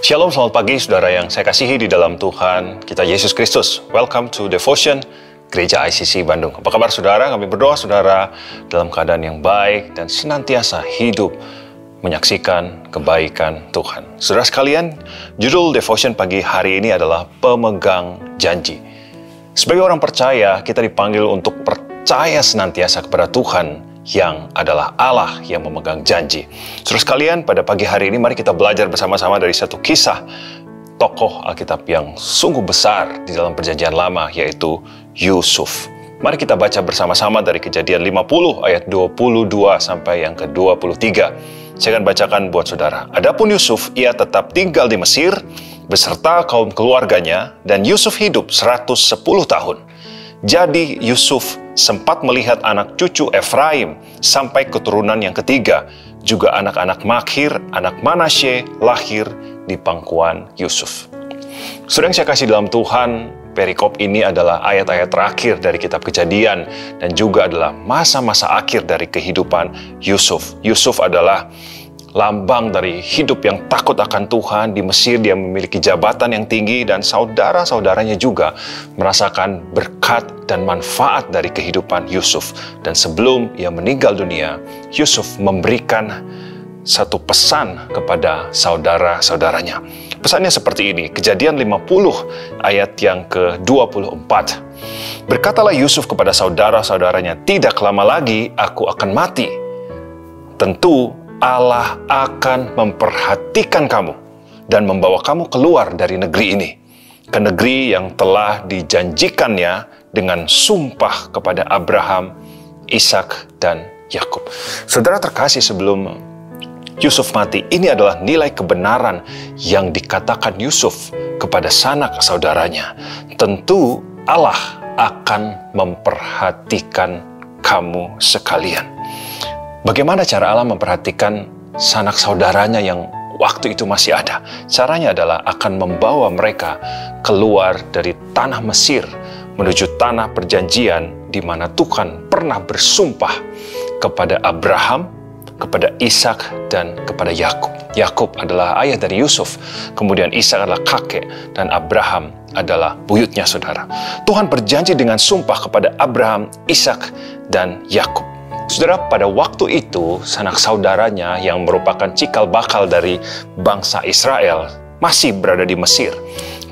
Shalom, selamat pagi saudara yang saya kasihi di dalam Tuhan kita Yesus Kristus. Welcome to Devotion Gereja ICC Bandung. Apa kabar saudara? Kami berdoa saudara dalam keadaan yang baik dan senantiasa hidup menyaksikan kebaikan Tuhan. Saudara sekalian, judul Devotion pagi hari ini adalah Pemegang Janji. Sebagai orang percaya, kita dipanggil untuk percaya senantiasa kepada Tuhan yang adalah Allah yang memegang janji. Saudara sekalian, pada pagi hari ini mari kita belajar bersama-sama dari satu kisah tokoh Alkitab yang sungguh besar di dalam Perjanjian Lama, yaitu Yusuf. Mari kita baca bersama-sama dari Kejadian 50 ayat 22 sampai yang ke-23. Saya akan bacakan buat saudara. Adapun Yusuf, ia tetap tinggal di Mesir beserta kaum keluarganya, dan Yusuf hidup 110 tahun. Jadi Yusuf sempat melihat anak cucu Efraim sampai keturunan yang ketiga. Juga anak-anak Makhir, anak Manasye, lahir di pangkuan Yusuf. Saudara yang saya kasih dalam Tuhan, perikop ini adalah ayat-ayat terakhir dari kitab Kejadian dan juga adalah masa-masa akhir dari kehidupan Yusuf. Yusuf adalah lambang dari hidup yang takut akan Tuhan. Di Mesir dia memiliki jabatan yang tinggi dan saudara-saudaranya juga merasakan berkat dan manfaat dari kehidupan Yusuf. Dan sebelum ia meninggal dunia, Yusuf memberikan satu pesan kepada saudara-saudaranya. Pesannya seperti ini, Kejadian 50 ayat yang ke-24. Berkatalah Yusuf kepada saudara-saudaranya, "Tidak lama lagi aku akan mati. Tentu Allah akan memperhatikan kamu dan membawa kamu keluar dari negeri ini, ke negeri yang telah dijanjikannya dengan sumpah kepada Abraham, Ishak, dan Yakub." Saudara terkasih, sebelum Yusuf mati, ini adalah nilai kebenaran yang dikatakan Yusuf kepada sanak saudaranya. Tentu Allah akan memperhatikan kamu sekalian. Bagaimana cara Allah memperhatikan sanak saudaranya yang waktu itu masih ada? Caranya adalah akan membawa mereka keluar dari tanah Mesir menuju tanah perjanjian di mana Tuhan pernah bersumpah kepada Abraham, kepada Ishak, dan kepada Yakub. Yakub adalah ayah dari Yusuf, kemudian Ishak adalah kakek, dan Abraham adalah buyutnya saudara. Tuhan berjanji dengan sumpah kepada Abraham, Ishak, dan Yakub. Saudara, pada waktu itu, sanak saudaranya yang merupakan cikal bakal dari bangsa Israel masih berada di Mesir.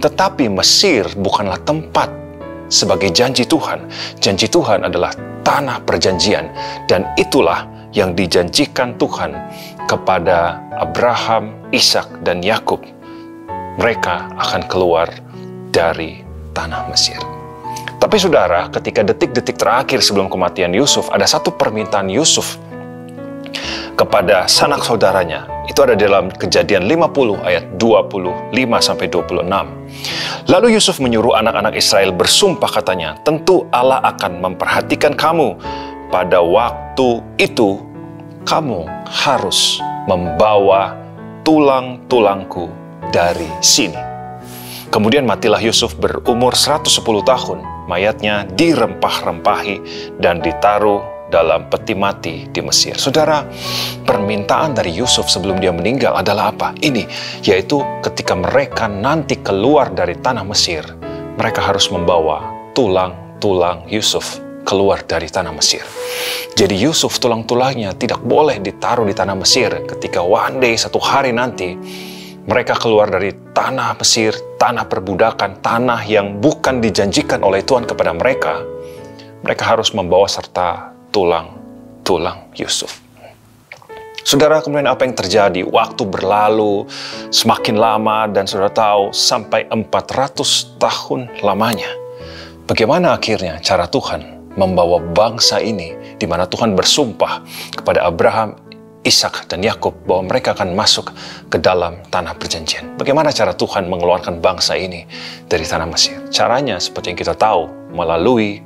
Tetapi Mesir bukanlah tempat sebagai janji Tuhan. Janji Tuhan adalah tanah perjanjian. Dan itulah yang dijanjikan Tuhan kepada Abraham, Ishak, dan Yakub. Mereka akan keluar dari tanah Mesir. Tapi saudara, ketika detik-detik terakhir sebelum kematian Yusuf, ada satu permintaan Yusuf kepada sanak saudaranya. Itu ada dalam Kejadian 50 ayat 25-26. Lalu Yusuf menyuruh anak-anak Israel bersumpah, katanya, "Tentu Allah akan memperhatikan kamu. Pada waktu itu, kamu harus membawa tulang-tulangku dari sini." Kemudian matilah Yusuf berumur 110 tahun. Mayatnya dirempah-rempahi dan ditaruh dalam peti mati di Mesir. Saudara, permintaan dari Yusuf sebelum dia meninggal adalah apa? Ini, yaitu ketika mereka nanti keluar dari tanah Mesir, mereka harus membawa tulang-tulang Yusuf keluar dari tanah Mesir. Jadi Yusuf, tulang-tulangnya tidak boleh ditaruh di tanah Mesir. Ketika one day, satu hari nanti, mereka keluar dari tanah Mesir, tanah perbudakan, tanah yang bukan dijanjikan oleh Tuhan kepada mereka, mereka harus membawa serta tulang-tulang Yusuf. Saudara, kemudian apa yang terjadi? Waktu berlalu semakin lama dan saudara tahu sampai 400 tahun lamanya. Bagaimana akhirnya cara Tuhan membawa bangsa ini, di mana Tuhan bersumpah kepada Abraham, Ishak, dan Yakub bahwa mereka akan masuk ke dalam tanah perjanjian. Bagaimana cara Tuhan mengeluarkan bangsa ini dari tanah Mesir? Caranya seperti yang kita tahu, melalui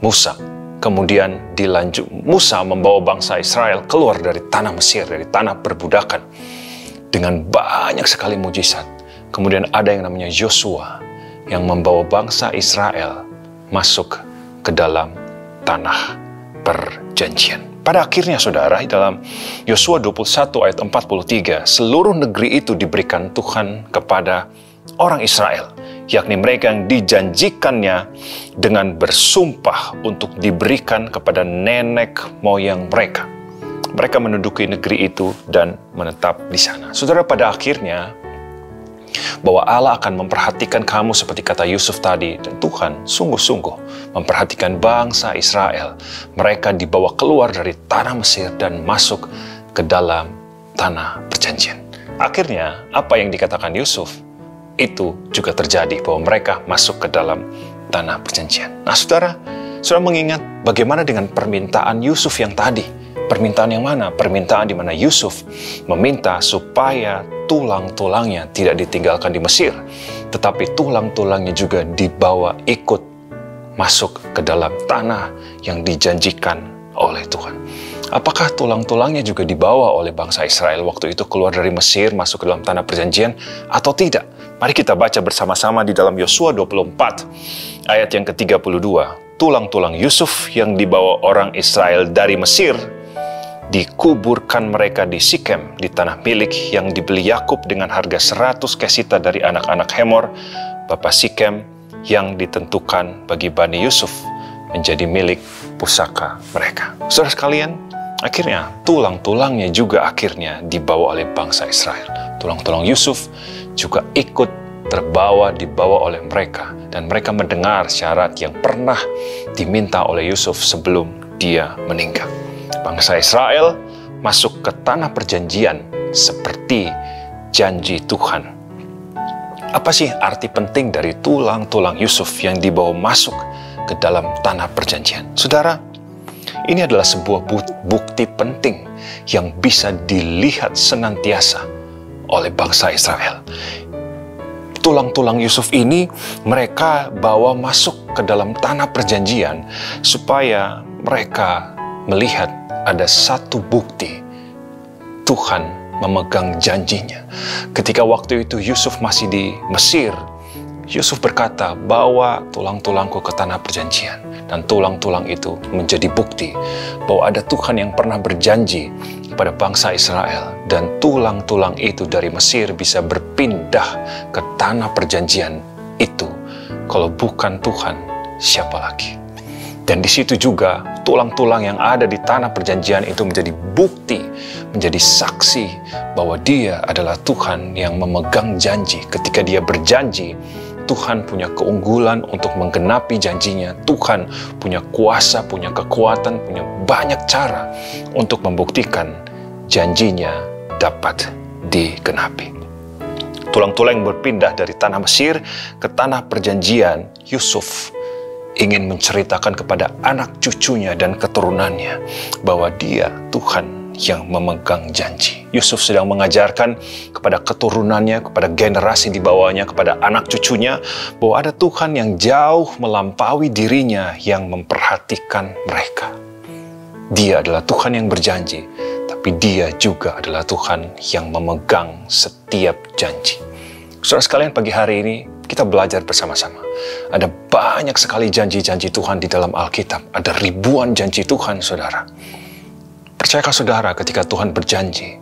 Musa. Kemudian Musa membawa bangsa Israel keluar dari tanah Mesir, dari tanah perbudakan, dengan banyak sekali mujizat. Kemudian ada yang namanya Yosua yang membawa bangsa Israel masuk ke dalam tanah perjanjian. Pada akhirnya saudara, dalam Yosua 21 ayat 43, seluruh negeri itu diberikan Tuhan kepada orang Israel, yakni mereka yang dijanjikannya dengan bersumpah untuk diberikan kepada nenek moyang mereka. Mereka menduduki negeri itu dan menetap di sana. Saudara, pada akhirnya bahwa Allah akan memperhatikan kamu seperti kata Yusuf tadi, dan Tuhan sungguh-sungguh memperhatikan bangsa Israel. Mereka dibawa keluar dari tanah Mesir dan masuk ke dalam tanah perjanjian. Akhirnya, apa yang dikatakan Yusuf itu juga terjadi, bahwa mereka masuk ke dalam tanah perjanjian. Nah, saudara mengingat bagaimana dengan permintaan Yusuf yang tadi? Permintaan yang mana? Permintaan di mana Yusuf meminta supaya tulang-tulangnya tidak ditinggalkan di Mesir, tetapi tulang-tulangnya juga dibawa ikut masuk ke dalam tanah yang dijanjikan oleh Tuhan. Apakah tulang-tulangnya juga dibawa oleh bangsa Israel waktu itu keluar dari Mesir masuk ke dalam tanah perjanjian atau tidak? Mari kita baca bersama-sama di dalam Yosua 24 ayat yang ke-32. Tulang-tulang Yusuf yang dibawa orang Israel dari Mesir dikuburkan mereka di Sikem, di tanah milik yang dibeli Yakub dengan harga 100 kesita dari anak-anak Hemor, bapa Sikem, yang ditentukan bagi Bani Yusuf menjadi milik pusaka mereka. Saudara sekalian, akhirnya tulang-tulangnya juga akhirnya dibawa oleh bangsa Israel. Tulang-tulang Yusuf juga ikut dibawa oleh mereka, dan mereka mendengar syarat yang pernah diminta oleh Yusuf sebelum dia meninggal. Bangsa Israel masuk ke tanah perjanjian seperti janji Tuhan. Apa sih arti penting dari tulang-tulang Yusuf yang dibawa masuk ke dalam tanah perjanjian? Saudara, ini adalah sebuah bukti penting yang bisa dilihat senantiasa oleh bangsa Israel. Tulang-tulang Yusuf ini mereka bawa masuk ke dalam tanah perjanjian supaya mereka melihat ada satu bukti Tuhan memegang janjinya. Ketika waktu itu Yusuf masih di Mesir, Yusuf berkata, bawa tulang-tulangku ke tanah perjanjian. Dan tulang-tulang itu menjadi bukti bahwa ada Tuhan yang pernah berjanji kepada bangsa Israel. Dan tulang-tulang itu dari Mesir bisa berpindah ke tanah perjanjian itu. Kalau bukan Tuhan, siapa lagi? Dan di situ juga tulang-tulang yang ada di tanah perjanjian itu menjadi bukti, menjadi saksi bahwa Dia adalah Tuhan yang memegang janji. Ketika Dia berjanji, Tuhan punya keunggulan untuk menggenapi janjinya. Tuhan punya kuasa, punya kekuatan, punya banyak cara untuk membuktikan janjinya dapat digenapi. Tulang-tulang yang berpindah dari tanah Mesir ke tanah perjanjian, Yusuf ingin menceritakan kepada anak cucunya dan keturunannya bahwa Dia Tuhan yang memegang janji. Yusuf sedang mengajarkan kepada keturunannya, kepada generasi di bawahnya, kepada anak cucunya bahwa ada Tuhan yang jauh melampaui dirinya yang memperhatikan mereka. Dia adalah Tuhan yang berjanji, tapi Dia juga adalah Tuhan yang memegang setiap janji. Saudara sekalian, pagi hari ini kita belajar bersama-sama. Ada banyak sekali janji-janji Tuhan di dalam Alkitab. Ada ribuan janji Tuhan, saudara. Percayakah saudara, ketika Tuhan berjanji,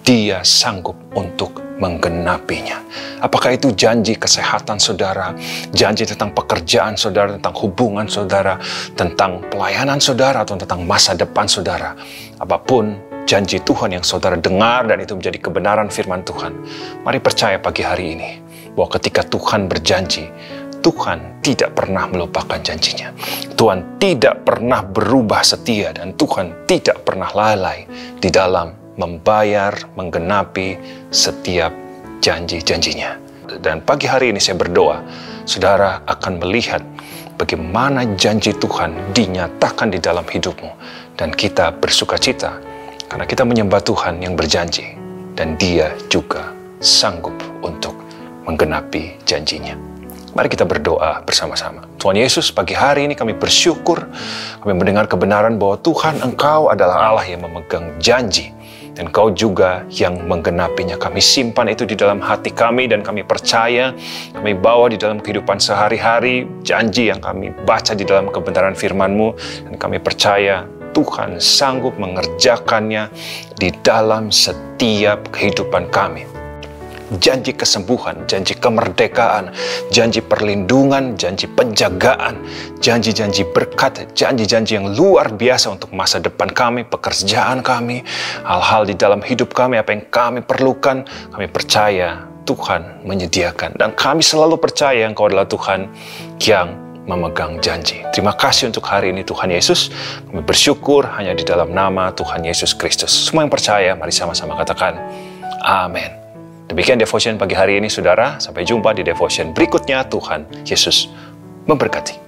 Dia sanggup untuk menggenapinya? Apakah itu janji kesehatan saudara, janji tentang pekerjaan saudara, tentang hubungan saudara, tentang pelayanan saudara, atau tentang masa depan saudara? Apapun janji Tuhan yang saudara dengar dan itu menjadi kebenaran firman Tuhan, mari percaya pagi hari ini bahwa ketika Tuhan berjanji, Tuhan tidak pernah melupakan janjinya. Tuhan tidak pernah berubah setia, dan Tuhan tidak pernah lalai di dalam membayar, menggenapi setiap janji-janjinya. Dan pagi hari ini saya berdoa, saudara akan melihat bagaimana janji Tuhan dinyatakan di dalam hidupmu. Dan kita bersukacita karena kita menyembah Tuhan yang berjanji, dan Dia juga sanggup untuk menggenapi janjinya. Mari kita berdoa bersama-sama. Tuhan Yesus, pagi hari ini kami bersyukur, kami mendengar kebenaran bahwa Tuhan, Engkau adalah Allah yang memegang janji, dan Engkau juga yang menggenapinya. Kami simpan itu di dalam hati kami, dan kami percaya, kami bawa di dalam kehidupan sehari-hari janji yang kami baca di dalam kebenaran firman-Mu, dan kami percaya Tuhan sanggup mengerjakannya di dalam setiap kehidupan kami. Janji kesembuhan, janji kemerdekaan, janji perlindungan, janji penjagaan, janji-janji berkat, janji-janji yang luar biasa untuk masa depan kami, pekerjaan kami, hal-hal di dalam hidup kami, apa yang kami perlukan, kami percaya Tuhan menyediakan. Dan kami selalu percaya Engkau adalah Tuhan yang memegang janji. Terima kasih untuk hari ini Tuhan Yesus. Kami bersyukur hanya di dalam nama Tuhan Yesus Kristus. Semua yang percaya, mari sama-sama katakan, amin. Demikian devotion pagi hari ini, saudara. Sampai jumpa di devotion berikutnya. Tuhan Yesus memberkati.